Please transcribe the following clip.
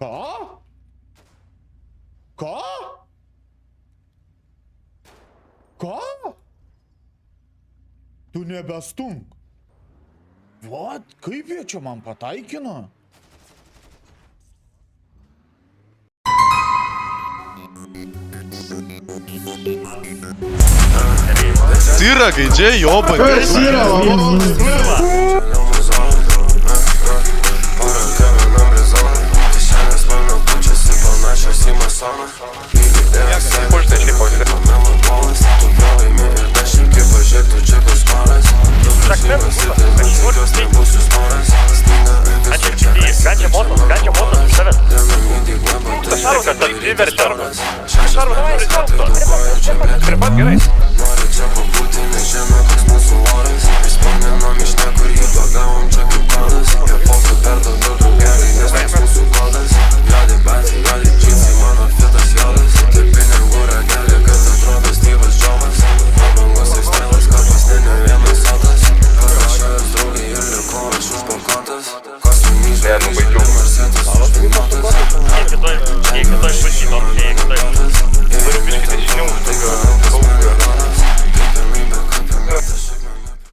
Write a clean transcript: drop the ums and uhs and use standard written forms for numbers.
Ką? Ką? Ką? Tu nebestunk. Vat, kaip jie čia man pataikino? Сыра, где ёбаный? Сыра, Я, ну,